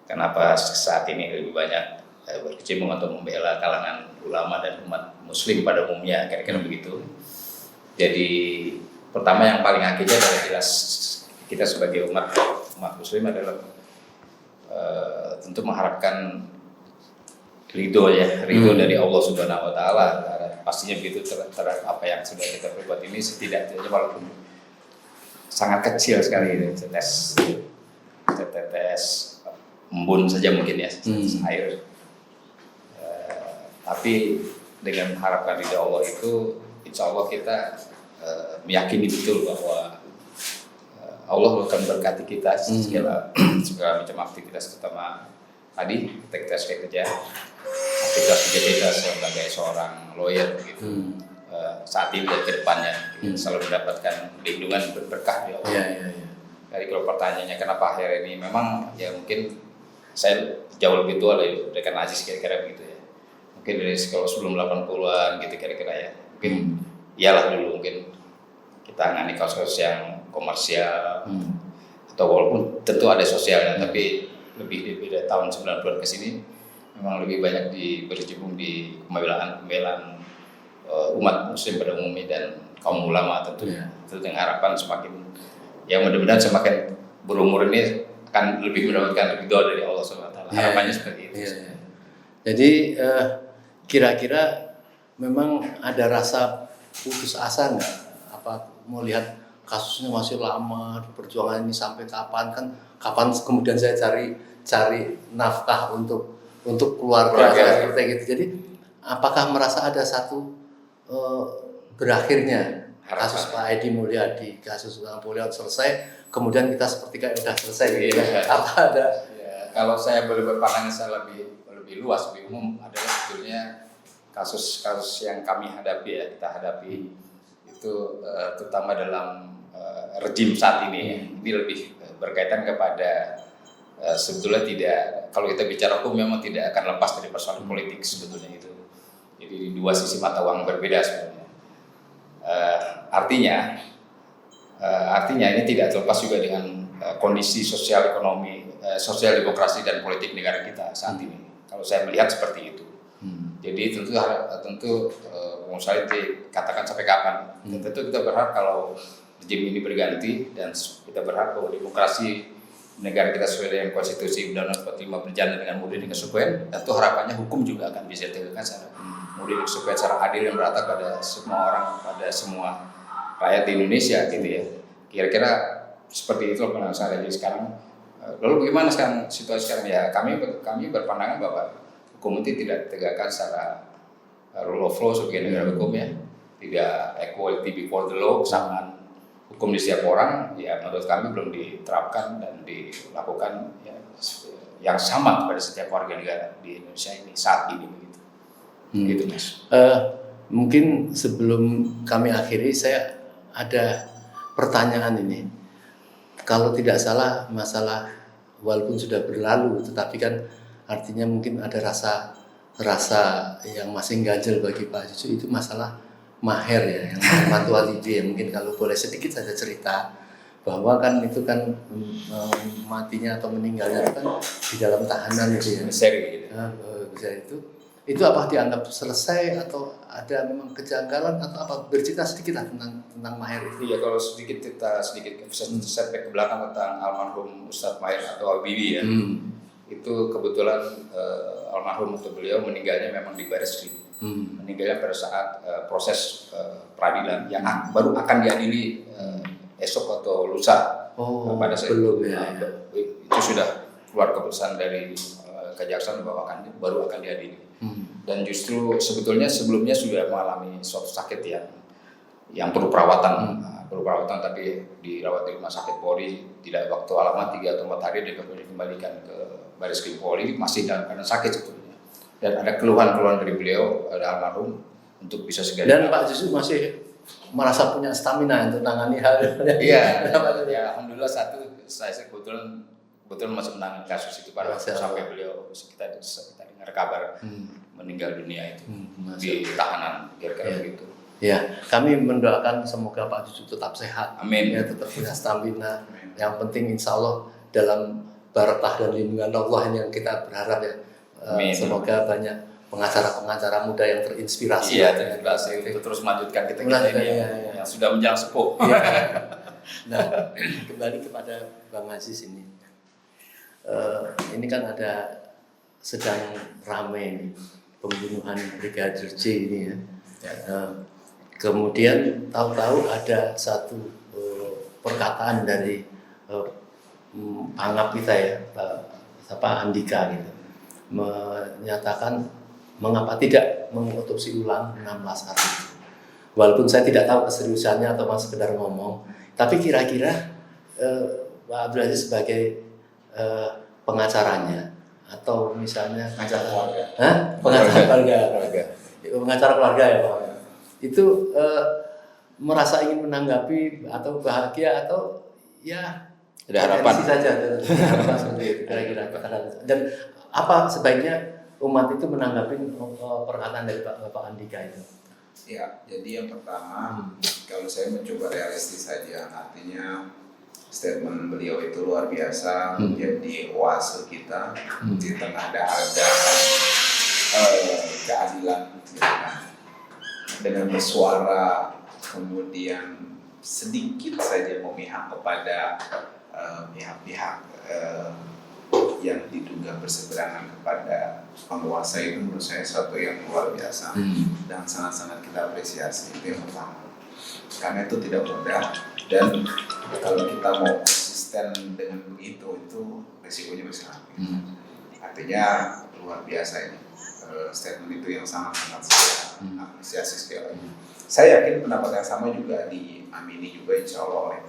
kenapa saat ini lebih banyak berkecimpung atau membela kalangan ulama dan umat muslim pada umumnya, kira-kira begitu. Jadi pertama yang paling akhirnya adalah jelas kita sebagai umat muslim adalah tentu mengharapkan ridho dari Allah Subhanahu Wa Taala. Pastinya begitu terhadap apa yang sudah kita perbuat ini, setidaknya walaupun sangat kecil sekali tetes embun saja mungkin ya, air. Tapi dengan harapan ridho Allah itu, insya Allah kita meyakini betul bahwa Allah akan berkati kita segala macam aktivitas, terutama tadi kita kerja, aktivitas kita sebagai seorang lawyer gitu. Saat ini dan kedepannya selalu mendapatkan lindungan berkah di Allah. Jadi kalau pertanyaannya kenapa akhir ini, memang ya mungkin saya jauh lebih tua dari rekan Aziz kira-kira begitu ya. Mungkin dari kalau sebelum 80-an gitu kira-kira ya. Mungkin iyalah dulu mungkin kita ngani kasus yang komersial atau walaupun tentu ada sosialnya, tapi lebih dari tahun 90-an ke sini memang lebih banyak berkecimpung di pembelaan umat muslim pada umumnya dan kaum ulama tentunya. Itu dengan harapan semakin ya mudah-mudahan semakin berumur ini akan lebih mendapatkan ridho dari Allah SWT. Harapannya seperti itu. Jadi kira-kira memang ada rasa putus asa nggak? Apa mau lihat kasusnya masih lama, perjuangan ini sampai kapan kemudian saya cari nafkah untuk keluarga seperti gitu. Jadi apakah merasa ada satu berakhirnya kasus Pak Edi Mulyadi, kasus Bang Mulyadi selesai, kemudian kita seperti kayak udah selesai gitu. Apa ada? Kalau saya boleh berpandangan saya lebih luas, lebih umum, adalah sebetulnya kasus-kasus yang kita hadapi itu terutama dalam rejim saat ini lebih berkaitan kepada sebetulnya kalau kita bicara hukum memang tidak akan lepas dari persoalan politik sebetulnya itu. Jadi dua sisi mata uang berbeda sebenarnya. Artinya ini tidak terlepas juga dengan kondisi sosial ekonomi, sosial demokrasi dan politik negara kita saat ini. Kalau saya melihat seperti itu. Jadi tentu misalnya dikatakan sampai kapan. Tentu kita berharap kalau rejim ini berganti dan kita berharap bahwa demokrasi negara kita sesuai dengan konstitusi Undang-Undang 45 berjalan dengan mudah dan konsekuen. Tentu harapannya hukum juga akan bisa ditegakkan secara mudah dan konsekuen, secara adil dan merata pada semua orang, pada semua rakyat di Indonesia gitu ya. Kira-kira seperti itu pandangan saya jadi sekarang. Lalu bagaimana sekarang situasi sekarang ya? Kami berpandangan bahwa hukum itu tidak ditegakkan secara rule of law sebagai negara hukum ya, tidak equality before the law, kesamaan hukum di setiap orang ya, menurut kami belum diterapkan dan dilakukan ya, yang sama pada setiap warga negara di Indonesia ini saat ini begitu. Gitu Mas. Mungkin sebelum kami akhiri saya ada pertanyaan ini. Kalau tidak salah masalah walaupun sudah berlalu, tetapi kan artinya mungkin ada rasa yang masih ganjel bagi Pak Cucu, itu masalah maher ya, yang mantu alibi ya. Mungkin kalau boleh sedikit saja cerita bahwa kan itu kan matinya atau meninggalnya itu kan di dalam tahanan itu ya. Besar itu apa dianggap selesai atau ada memang kejanggalan atau apa? Bercerita sedikit lah tentang Maher itu. Iya, kalau kita sedikit bisa setback ke belakang tentang almarhum Ustadz Maher atau Habibie ya. Itu kebetulan almarhum atau beliau meninggalnya memang di Bareskrim. Meninggalnya pada saat proses peradilan yang baru akan diadili esok atau lusa. Pada saat belum itu, ya. Itu sudah keluar keputusan dari kejaksaan bahwa baru akan diadili. Dan justru sebetulnya sebelumnya sudah mengalami suatu sakit yang perlu perawatan, tapi dirawat di rumah sakit Polri, tidak waktu lama 3 atau 4 hari dan kemudian dikembalikan ke Bareskrim Polri, masih dalam keadaan sakit sebetulnya. Dan ada keluhan-keluhan dari beliau, ada almarhum untuk bisa segera. Dan Pak Cucu masih merasa punya stamina untuk menangani hal Iya, ya alhamdulillah saya kebetulan masih menangani kasus itu pada waktu sampai beliau kita dengar kabar meninggal dunia itu di tahanan kira-kira begitu. Ya, kami mendoakan semoga Pak Juju tetap sehat, Amin. ya, tetap punya stamina. Yang penting insya Allah dalam barakah dan lindungan Allah ini yang kita berharap ya. Semoga banyak pengacara-pengacara muda yang terinspirasi. Iya, terinspirasi untuk terus melanjutkan kita ini yang sudah menjelang sepuh. Ya. Nah, kembali kepada Bang Aziz ini. Ini kan ada sedang ramai ini pembunuhan Brigadir J ini ya. Kemudian tahu-tahu ada satu perkataan dari pangap kita ya, Pak Andika gitu, menyatakan mengapa tidak mengotopsi ulang 16 hari. Walaupun saya tidak tahu keseriusannya atau masih sekedar ngomong, tapi kira-kira Pak Abdul Aziz sebagai pengacaranya atau misalnya Pengacara keluarga. Pengacara keluarga ya Pak. Itu merasa ingin menanggapi atau bahagia atau ya ada harapan saja harapan seperti itu kira-kira. Dan apa sebaiknya umat itu menanggapi perkataan dari Pak Andika itu? Ya, jadi yang pertama kalau saya mencoba realistis saja, artinya statement beliau itu luar biasa, menjadi oase kita di tengah ada keadilan gitu kan. Dengan bersuara kemudian sedikit saja memihak kepada pihak-pihak yang diduga berseberangan kepada penguasa, itu menurut saya suatu yang luar biasa dan sangat-sangat kita apresiasi. Itu yang pertama, karena itu tidak mudah, dan kalau kita mau konsisten dengan begitu itu resikonya besar. Artinya luar biasa ini statement itu yang sangat-sangat saya apresiasi sekali lagi. Saya yakin pendapat yang sama juga diamini juga insya Allah oleh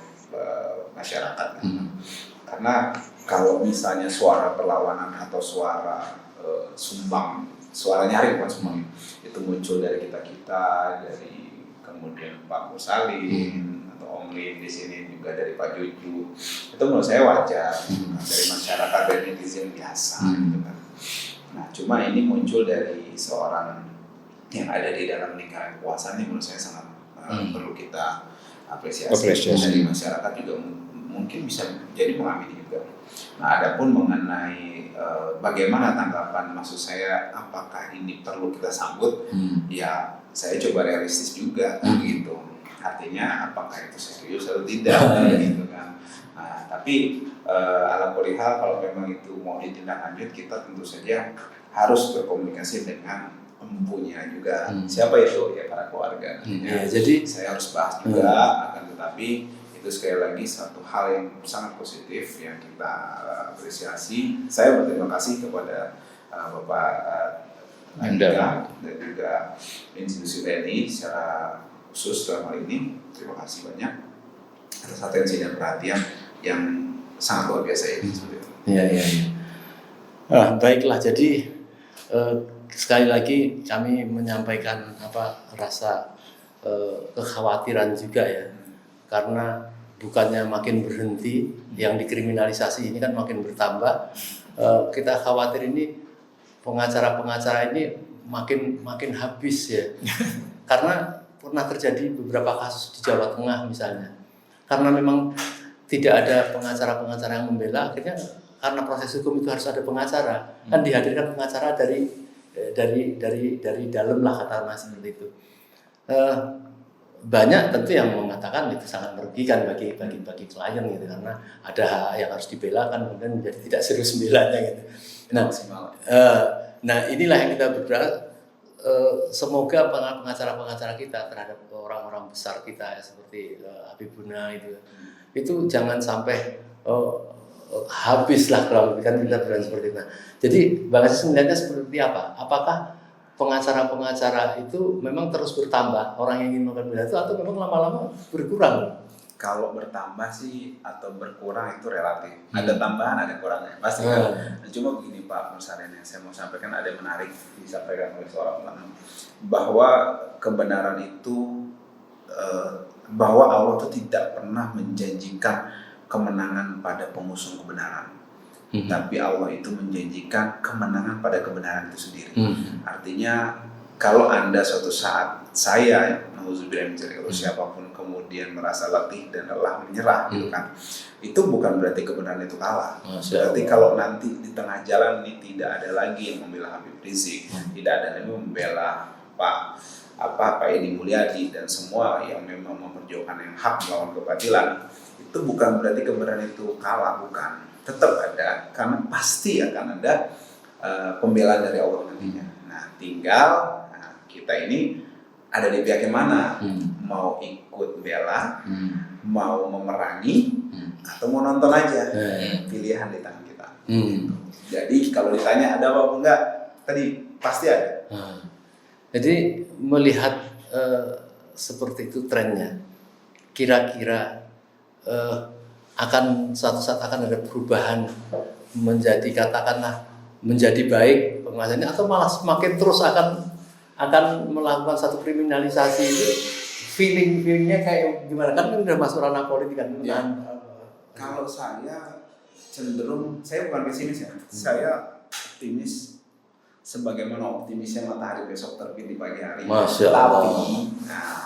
masyarakat. Karena kalau misalnya suara perlawanan atau suara sumbang, suara nyaring bukan sumbang, itu muncul dari kita, dari kemudian Pak Mursalin atau Om Lin di sini juga dari Pak Juju, itu menurut saya wajar dari masyarakat dan netizen biasa gitu kan. Nah, cuma ini muncul dari seorang yang ada di dalam lingkaran kekuasaan, ini menurut saya sangat perlu kita apresiasi. Dari masyarakat juga mungkin bisa jadi mengamini juga. Nah, adapun mengenai bagaimana tanggapan, maksud saya apakah ini perlu kita sambut, ya saya coba realistis juga gitu. Artinya apakah itu serius atau tidak gitu kan. Nah, tapi ala kulli hal kalau memang itu mau ditindaklanjut, kita tentu saja harus berkomunikasi dengan empunya juga. Siapa itu? Ya para keluarga. Ya, jadi saya harus bahas juga, akan tetapi itu sekali lagi satu hal yang sangat positif yang kita apresiasi. Saya berterima kasih kepada Bapak Andika dan juga institusi TNI secara khusus dalam hal ini. Terima kasih banyak atas atensi dan perhatian yang sangat luar biasa ini. Iya. Baiklah, jadi sekali lagi kami menyampaikan rasa kekhawatiran juga ya, karena bukannya makin berhenti, yang dikriminalisasi ini kan makin bertambah. Kita khawatir ini pengacara-pengacara ini makin habis ya, karena pernah terjadi beberapa kasus di Jawa Tengah misalnya, karena memang tidak ada pengacara-pengacara yang membela, akhirnya karena proses hukum itu harus ada pengacara, kan dihadirkan pengacara dari dalam lah, kata Mas seperti itu. Banyak tentu yang mengatakan itu sangat merugikan bagi klien gitu, karena ada hak yang harus dibela kan, kemudian menjadi tidak serius membelanya gitu. Nah inilah yang kita berharap, semoga pengacara-pengacara kita terhadap orang-orang besar kita ya, seperti Habibuna itu jangan sampai habislah kalau kan kita berani seperti itu. Nah, jadi Bang Aziz melihatnya seperti apa? Apakah pengacara-pengacara itu memang terus bertambah orang yang ingin melakukan bela itu, atau memang lama-lama berkurang? Kalau bertambah sih atau berkurang itu relatif. Ada tambahan, ada kurangnya pasti kan. Cuma begini Pak Mursalin, yang saya mau sampaikan ada yang menarik disampaikan oleh seorang ulama, bahwa kebenaran itu bahwa Allah itu tidak pernah menjanjikan kemenangan pada pengusung kebenaran, tapi Allah itu menjanjikan kemenangan pada kebenaran itu sendiri. Artinya kalau Anda suatu saat, saya nauzubillah min dzalik, siapapun kemudian merasa letih dan lelah menyerah gitu kan, itu bukan berarti kebenaran itu kalah. Berarti kalau nanti di tengah jalan ini tidak ada lagi yang membela Habib Rizik, tidak ada lagi membela Pak Edi Mulyadi dan semua yang memang memperjuangkan yang hak melawan kebatilan, itu bukan berarti kebenaran itu kalah, bukan. Tetap ada, karena pasti akan ada pembelaan dari Allah nantinya. Nah, tinggal kita ini ada di pihak yang mana, mau ikut bela, mau memerangi, atau mau nonton aja. Pilihan di tangan kita. Jadi kalau ditanya ada apa enggak, tadi pasti ada. Jadi melihat seperti itu trennya, kira-kira akan suatu saat akan ada perubahan menjadi, katakanlah menjadi baik pengawasannya, atau malah semakin terus akan melakukan satu kriminalisasi itu, feelingnya kayak gimana, kan udah masuk ranah politik kan? Ya. Kalau saya cenderung, saya bukan pesimis ya, saya optimis, sebagaimana optimisnya matahari besok terbit di pagi hari. Masya Allah.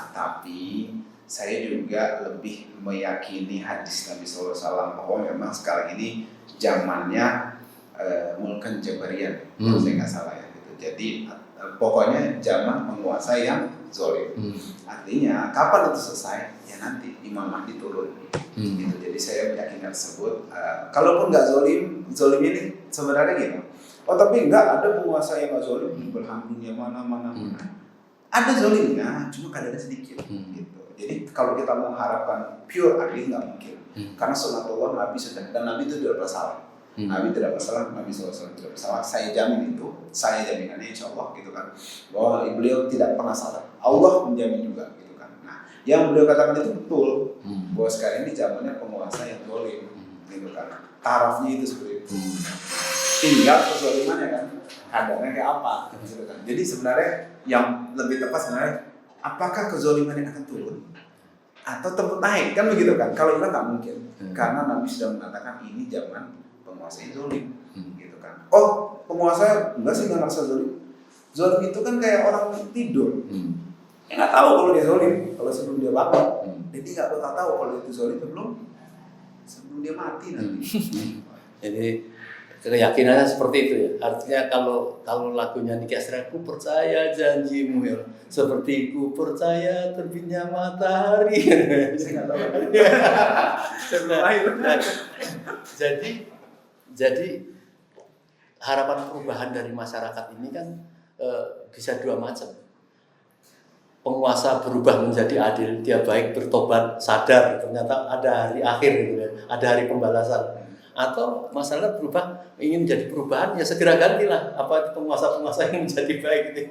Tapi saya juga lebih meyakini hadis Nabi SAW bahwa memang sekarang ini zamannya mulkan jabarian, kalau saya nggak salah ya. Gitu. Jadi pokoknya zaman penguasa yang zolim. Artinya kapan itu selesai? Ya nanti Imam Mahdi turun. Gitu. Jadi saya meyakinkan tersebut. Kalaupun nggak zolim ini sebenarnya gitu. Oh tapi enggak, ada penguasa yang nggak zolim di belahan dunia mana. Ada zolimnya, cuma kadarnya sedikit. Gitu. Jadi kalau kita mengharapkan pure adil nggak mungkin. Karena sunatullah Nabi sudah, dan Nabi itu tidak bersalah. Nabi tidak bersalah, Nabi SAW tidak bersalah. Saya jamin itu, saya jaminannya insya Allah gitu kan, bahwa beliau tidak pernah salah. Allah menjamin juga gitu kan. Nah, yang beliau katakan itu betul, bahwa sekarang ini zamannya penguasa yang zalim gitu kan. Tarafnya itu seperti itu. Tinggal kezalimannya kan, kadarnya kayak apa gitu kan. Jadi sebenarnya yang lebih tepat sebenarnya, apakah kezalimannya akan turun atau tempat naik, kan begitu kan. Kalau kita nggak mungkin, karena Nabi sudah mengatakan ini zaman penguasa yang zolim, gitu kan. Oh, penguasa enggak sih, nggak ngerasa zolim. Zolim itu kan kayak orang tidur, ya nggak tahu kalau dia zolim, kalau sebelum dia bangun, jadi nggak bakal tahu kalau itu zolim sebelum dia mati nanti. Jadi keyakinannya seperti itu ya. Artinya kalau lagunya Niki Astria, ku percaya janjimu ya, seperti ku percaya terbitnya matahari. Saya nggak tahu. Sebelum lahir. Jadi harapan perubahan dari masyarakat ini kan bisa dua macam. Penguasa berubah menjadi adil, dia baik, bertobat, sadar, ternyata ada hari akhir gitu ya, ada hari pembalasan. Atau masyarakat berubah, ingin menjadi perubahan, ya segera gantilah apa penguasa-penguasa yang menjadi baik gitu.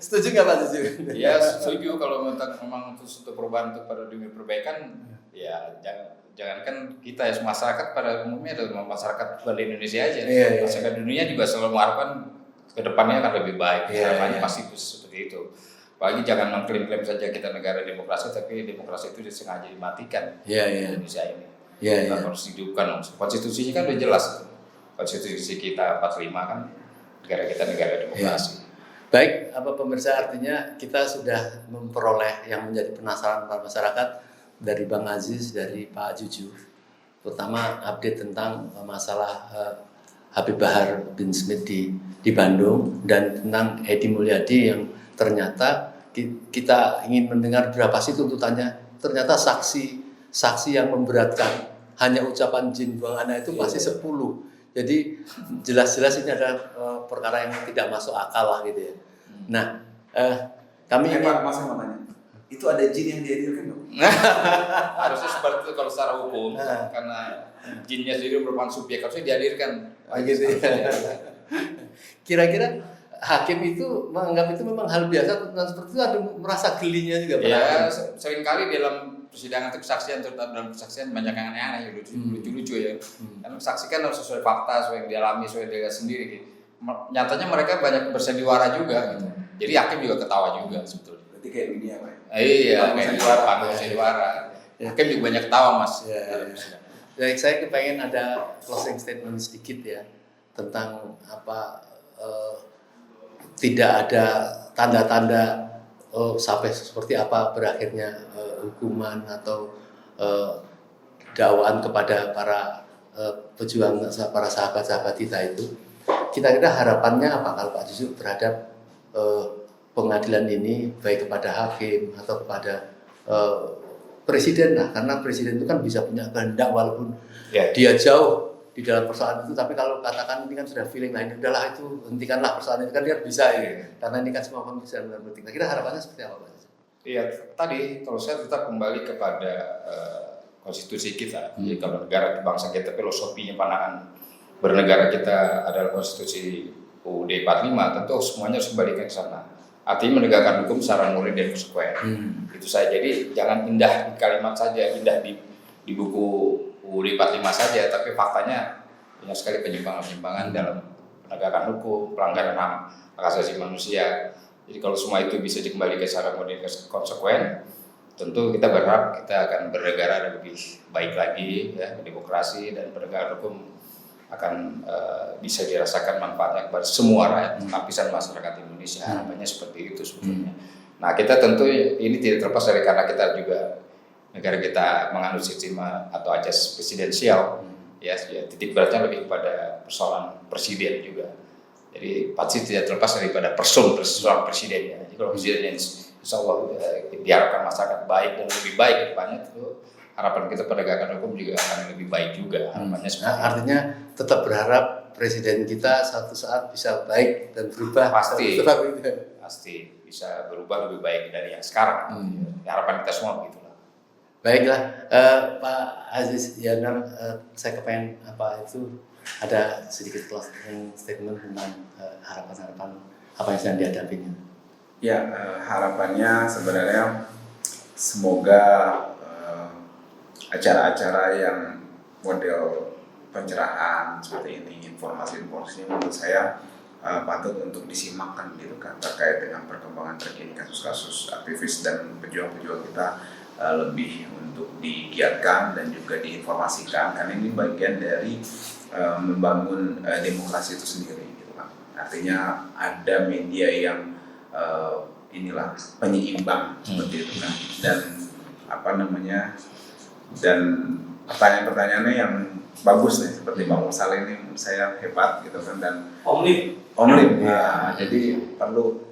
Setuju nggak Pak Zuzu? Ya setuju, kalau memang untuk perubahan untuk pada dunia perbaikan, ya jangankan kita ya, masyarakat pada umumnya adalah masyarakat Bali Indonesia aja. Masyarakat dunia juga selalu mengharapkan ke depannya akan lebih baik. Harapannya pasti seperti itu. Apalagi jangan mengklaim-klaim saja kita negara demokrasi, tapi demokrasi itu disengaja dimatikan di Indonesia ini. Kita harus hidupkan. Konstitusinya kan udah jelas. Konstitusi kita 45 kan negara kita negara demokrasi. Baik, pemirsa, artinya kita sudah memperoleh yang menjadi penasaran para masyarakat dari Bang Aziz, dari Pak Juju. Pertama update tentang masalah Habib Bahar bin Smith di Bandung, dan tentang Edi Mulyadi yang ternyata kita ingin mendengar berapa sih tuntutannya. Ternyata saksi yang memberatkan, hanya ucapan jin buang anak itu masih 10. Jadi jelas-jelas ini ada perkara yang tidak masuk akal lah gitu ya. Nah, kami ingin Mas mau tanya, itu ada jin yang dihadirkan dong? Harusnya seperti itu kalau secara hukum, karena jinnya sendiri merupakan subjek, harusnya dihadirkan. Gitu ya. Kira-kira hakim itu menganggap itu memang hal biasa, dan seperti itu ada merasa gelinya juga Pak? Ya, seringkali dalam persidangan itu kesaksian, terutama dalam kesaksian banyak yang aneh-aneh, lucu-lucu ya. Karena saksikan harus sesuai fakta, sesuai yang dialami, sesuai yang dia sendiri gitu. Nyatanya mereka banyak bersandiwara juga gitu. Jadi hakim juga ketawa juga sebetulnya. Berarti Berarti kayak ini ya Pak? Iya, Panggung kayak sandiwara. panggung sandiwara. Hakim juga banyak tawa mas. Ya, ya. Jadi saya kepengen ada closing statement sedikit ya tentang apa tidak ada tanda-tanda sampai seperti apa berakhirnya hukuman atau dakwaan kepada para pejuang, para sahabat-sahabat kita itu. Kita harapannya apa kalau Pak Juju terhadap pengadilan ini baik kepada hakim atau kepada presiden lah, karena presiden itu kan bisa punya kehendak walaupun dia jauh di dalam persoalan itu, tapi kalau katakan ini kan sudah feeling lah, ini udahlah itu hentikanlah persoalan itu kan dia bisa ya, karena ini kan semua kan bisa benar penting. Nah, kira harapannya seperti apa Pak? Iya, tadi kalau saya tetap kembali kepada konstitusi kita. Jadi kalau negara bangsa kita, filosofinya pandangan bernegara kita adalah konstitusi UUD 45, tentu semuanya harus kembali ke sana. Artinya menegakkan hukum secara murni dan konsekuen. Itu saya. Jadi jangan indah di kalimat saja, indah di buku UUD 45 saja, tapi faktanya banyak sekali penyimpangan-penyimpangan dalam penegakan hukum, pelanggaran hak asasi manusia. Jadi kalau semua itu bisa dikembalikan secara murni dan konsekuen, tentu kita berharap kita akan bernegara lebih baik lagi, ya, demokrasi dan penegakan hukum akan bisa dirasakan manfaatnya kepada semua rakyat, lapisan masyarakat Indonesia. Harapannya seperti itu sebetulnya. Nah, kita tentu ini tidak terlepas dari karena kita juga negara kita menganut sistem atau ajas presidensial, ya titik beratnya lebih kepada persoalan presiden juga. Jadi pasti tidak terlepas daripada persoalan presiden ya. Jadi kalau presiden insya Allah diharapkan masyarakat baik dan lebih baik depannya, tentu harapan kita penegakan hukum juga akan lebih baik juga. Harapannya Nah, artinya tetap berharap presiden kita suatu saat bisa baik dan berubah. Pasti. Gitu. Pasti bisa berubah lebih baik dari yang sekarang. Harapan kita semua begitulah. Baiklah, Pak Aziz Yanar, saya kepengen apa itu ada sedikit closing statement tentang harapan-harapan apa yang sedang dihadapinya. Ya, harapannya sebenarnya semoga acara-acara yang model pencerahan seperti ini, informasi-informasi menurut saya patut untuk disimakkan gitu kan, terkait dengan perkembangan terkini kasus-kasus aktivis dan pejuang-pejuang kita lebih untuk digiatkan dan juga diinformasikan, karena ini bagian dari membangun demokrasi itu sendiri gitu kan. Artinya ada media yang inilah penyeimbang seperti itu kan, dan dan pertanyaan-pertanyaannya yang bagus nih, seperti Bang Musal ini menurut saya hebat gitu kan, dan Omlim. Ya, jadi perlu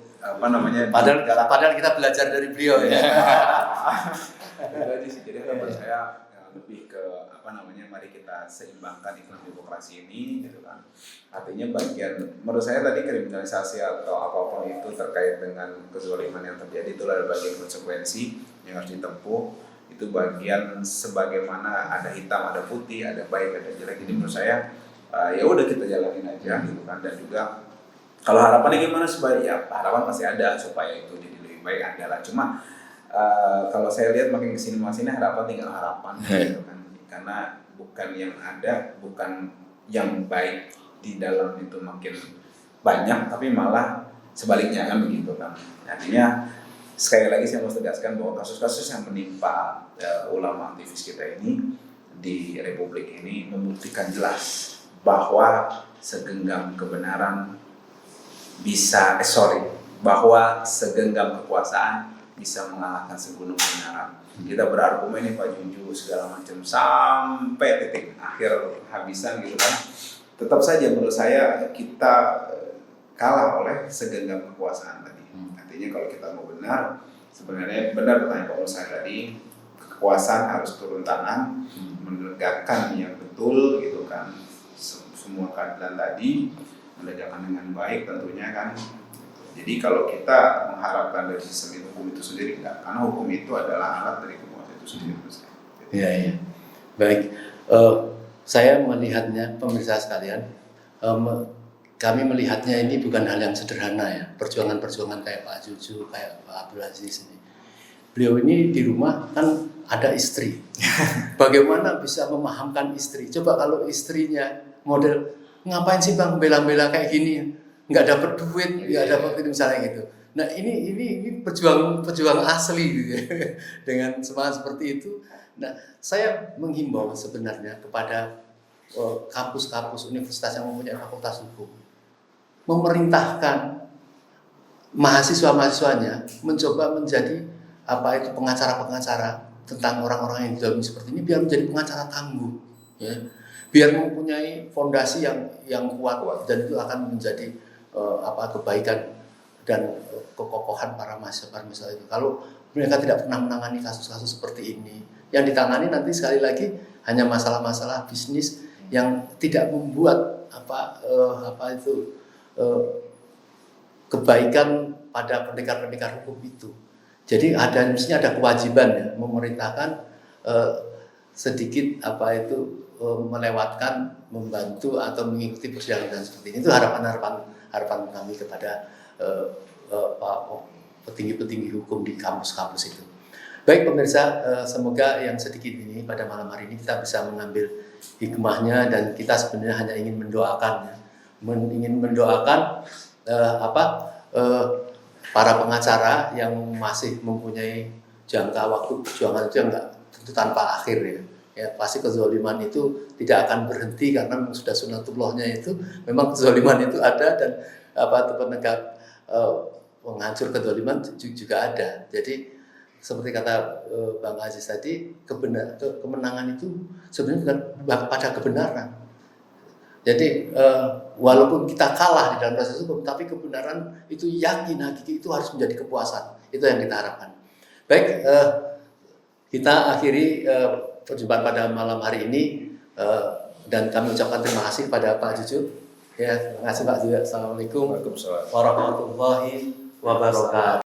Padahal kita belajar dari beliau ya. Jadi harapan saya lebih ke mari kita seimbangkan iklim demokrasi ini gitu kan. Artinya bagian, menurut saya tadi kriminalisasi atau apapun itu terkait dengan kezaliman yang terjadi itu adalah bagian konsekuensi yang harus ditempuh. Itu bagian sebagaimana ada hitam, ada putih, ada baik, ada jelek. Jadi menurut saya ya udah kita jalanin aja gitu kan. Dan juga kalau harapannya gimana supaya ya harapan pasti ada supaya itu jadi lebih baik adalah. Cuma kalau saya lihat makin kesini harapan tinggal harapan gitu kan. Karena bukan yang ada, bukan yang baik di dalam itu makin banyak, tapi malah sebaliknya kan begitu kan. Artinya sekali lagi saya mau tegaskan bahwa kasus-kasus yang menimpa ulama aktivis kita ini di Republik ini membuktikan jelas bahwa segenggam kebenaran bahwa segenggam kekuasaan bisa mengalahkan segunung kebenaran. Kita berargumen nih Pak Juju segala macam sampai titik akhir habisan gitu kan. Tetap saja menurut saya kita kalah oleh segenggam kekuasaan tadi. Artinya kalau kita mau benar, sebenarnya benar pertanyaan Pak Musa tadi, kekuasaan harus turun tangan, menegakkan yang betul gitu kan, semua keadilan tadi, menegakkan dengan baik tentunya kan. Jadi kalau kita mengharapkan dari sistem hukum itu sendiri enggak, karena hukum itu adalah alat dari kekuasaan itu sendiri. Iya. Baik, saya melihatnya, pemirsa sekalian, kami melihatnya ini bukan hal yang sederhana ya. Perjuangan-perjuangan kayak Pak Juju, kayak Pak Abdul Aziz ini. Beliau ini di rumah kan ada istri. Bagaimana bisa memahamkan istri? Coba kalau istrinya model, ngapain sih Bang bela-bela kayak gini? Nggak dapat duit, nggak dapat itu misalnya gitu. Nah ini pejuang asli gitu ya. Dengan semangat seperti itu. Nah saya menghimbau sebenarnya kepada kampus-kampus universitas yang mempunyai fakultas hukum memerintahkan mahasiswa-mahasiswanya mencoba menjadi pengacara-pengacara tentang orang-orang yang didalami seperti ini biar menjadi pengacara tangguh, ya. Biar mempunyai fondasi yang kuat dan itu akan menjadi kebaikan dan kekokohan para mahasiswa itu. Kalau mereka tidak pernah menangani kasus-kasus seperti ini, yang ditangani nanti sekali lagi hanya masalah-masalah bisnis yang tidak membuat kebaikan pada pendekar-pendekar hukum itu. Jadi mestinya ada kewajiban ya memerintahkan sedikit melewatkan, membantu atau mengikuti persidangan seperti ini. Itu harapan kami kepada petinggi-petinggi hukum di kampus-kampus itu. Baik pemirsa, semoga yang sedikit ini pada malam hari ini kita bisa mengambil hikmahnya dan kita sebenarnya hanya ingin mendoakan para pengacara yang masih mempunyai jangka waktu perjuangan itu yang enggak tentu tanpa akhir ya. Ya pasti kezaliman itu tidak akan berhenti karena sudah sunatullahnya itu memang kezaliman itu ada dan penegak penghancur kezaliman juga ada. Jadi seperti kata Bang Aziz tadi, kemenangan itu sebenarnya bukan pada kebenaran. Jadi walaupun kita kalah di dalam proses hukum, tapi kebenaran itu yakin hakiki itu harus menjadi kepuasan. Itu yang kita harapkan. Baik, kita akhiri perjumpaan pada malam hari ini dan kami ucapkan terima kasih pada Pak Juju. Ya, terima kasih Pak juga. Assalamualaikum warahmatullahi wabarakatuh.